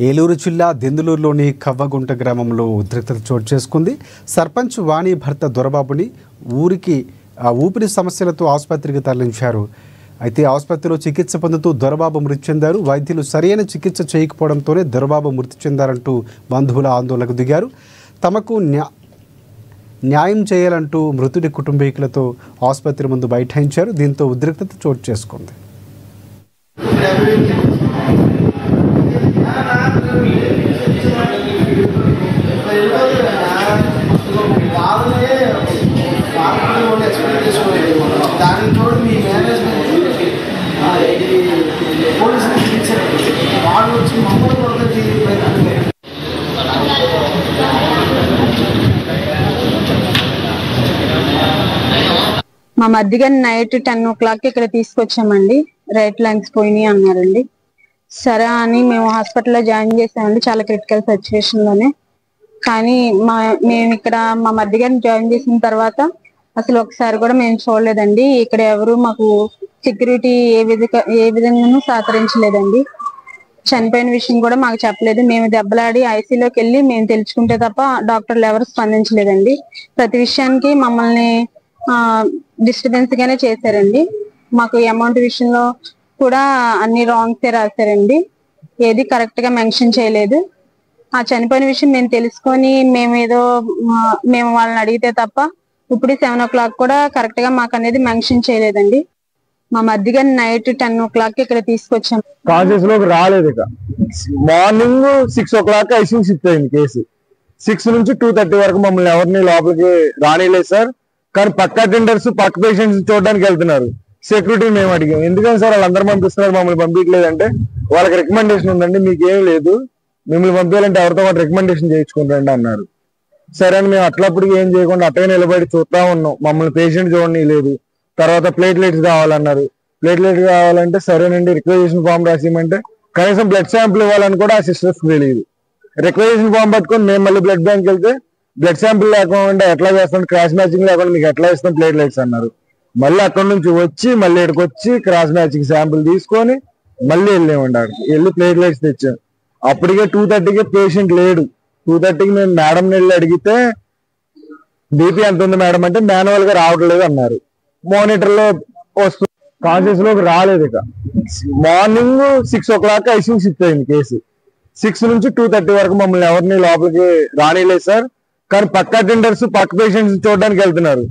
ఏలూరు జిల్లా దెందులూరులోని కవ్వగుంట గ్రామంలో ఉద్రిక్తత చోటు చేసుకుంది. సర్పంచ్ వాణి భర్త దొరబాబుని ఊపిరి సమస్యలతో ఆసుపత్రికి తరలించారు. అయితే ఆసుపత్రిలో చికిత్స పొందుతూ దొరబాబు మృతి చెందారు. వైద్యులు సరైన చికిత్స చేయకపోవడంతోనే దొరబాబు మృతి చెందారంటూ బంధువుల ఆందోళనకు దిగారు. తమకు న్యాయం చేయాలంటూ మృతుడి కుటుంబీకులతో ఆసుపత్రి ముందు బైఠాయించారు. దీంతో ఉద్రిక్తత చోటు చేసుకుంది. మా మధ్యగా నైట్ 10 o'clock ఇక్కడ తీసుకొచ్చామండి. రైట్ లంగ్స్ పోయినాయి అన్నారండి. సరే అని మేము హాస్పిటల్లో జాయిన్ చేసామండి, చాలా క్రిటికల్ సిచ్యువేషన్ లోనే. కానీ మేము ఇక్కడ మా మధ్యగా జాయిన్ చేసిన తర్వాత అసలు ఒకసారి కూడా మేము చూడలేదండి. ఇక్కడ ఎవరు మాకు సెక్యూరిటీ ఏ విధంగానూ సహకరించలేదండి. చనిపోయిన విషయం కూడా మాకు చెప్పలేదు. మేము దెబ్బలాడి ఐసీలోకి వెళ్ళి మేము తెలుసుకుంటే తప్ప డాక్టర్లు ఎవరు స్పందించలేదండి. ప్రతి విషయానికి మమ్మల్ని డిస్టర్బెన్స్ గానే చేశారండి. మాకు అమౌంట్ విషయంలో కూడా అన్ని రాంగ్సే రాశారండి, ఏది కరెక్ట్ గా మెన్షన్ చేయలేదు. ఆ చనిపోయిన విషయం మేము తెలుసుకొని మేము వాళ్ళని అడిగితే తప్ప ఇప్పుడు 7 o'clock కూడా కరెక్ట్ గా మాకు అనేది మెన్షన్ చేయలేదండి. మా మధ్యగా నైట్ 10 o'clock ఇక్కడ తీసుకొచ్చాం. కాన్షియస్ లోకి రాలేదు. ఇక మార్నింగ్ 6 o'clock ఐసీయూ షిఫ్ట్ అయింది కేసు. 6 నుంచి 2:30 వరకు మమ్మల్ని ఎవరిని లోపలికి రానిలేదు సార్. కానీ పక్క అటెండర్స్ పక్క పేషెంట్స్ చూడడానికి వెళ్తున్నారు. సెక్యూరిటీ మేము అడిగాం, ఎందుకని సార్ వాళ్ళందరూ పంపిస్తున్నారు మమ్మల్ని పంపించలేదంటే వాళ్ళకి రికమెండేషన్ ఉందండి, మీకు ఏం లేదు, మిమ్మల్ని పంపించాలంటే ఎవరితో పాటు రికమెండేషన్ చేయించుకుంటారండి అన్నారు. సరే అని మేము అట్లప్పుడు ఏం చేయకుండా అట్టగా నిలబడి చూస్తా ఉన్నాం. మమ్మల్ని పేషెంట్ చూడండి లేదు. తర్వాత ప్లేట్లెట్స్ కావాలన్నారు. ప్లేట్లెట్స్ కావాలంటే సరేనండి రిక్వెజిషన్ ఫామ్ రాసిమంటే కనీసం బ్లడ్ శాంపుల్ ఇవ్వాలని కూడా ఆ సిస్టర్స్ తెలియదు. రిక్వెజిషన్ ఫామ్ పట్టుకొని మేము మళ్ళీ బ్లడ్ బ్యాంక్ వెళ్తే బ్లడ్ శాంపుల్ లేకుండా ఎట్లా చేస్తాం, క్రాస్ మ్యాచింగ్ లేకుండా మీకు ఎట్లా ఇస్తాం ప్లేట్లెట్స్ అన్నారు. మళ్ళీ అక్కడ నుంచి వచ్చి మళ్ళీ ఇక్కడికి వచ్చి క్రాస్ మ్యాచింగ్ శాంపుల్ తీసుకొని మళ్ళీ వెళ్ళామండి. అక్కడికి వెళ్ళి ప్లేట్లెట్స్ తెచ్చాం. అప్పటికే 2:30కి పేషెంట్ లేడు. 2:30కి మేము మేడం వెళ్ళి అడిగితే బీపీ ఎంత ఉంది మేడం అంటే మాన్యువల్ గా రావట్లేదు అన్నారు. మానిటర్ లో వస్తుంది, కాన్షియస్ లోకి రాలేదు. ఇక మార్నింగ్ 6 o'clock ఐసీయూ షిఫ్ట్ అయింది కేసు. 6 నుంచి 2:30 వరకు మమ్మల్ని ఎవరిని లోపలికి రానిలేదు సార్. కానీ పక్క అటెండర్స్ పక్క పేషెంట్స్ చూడడానికి వెళ్తున్నారు.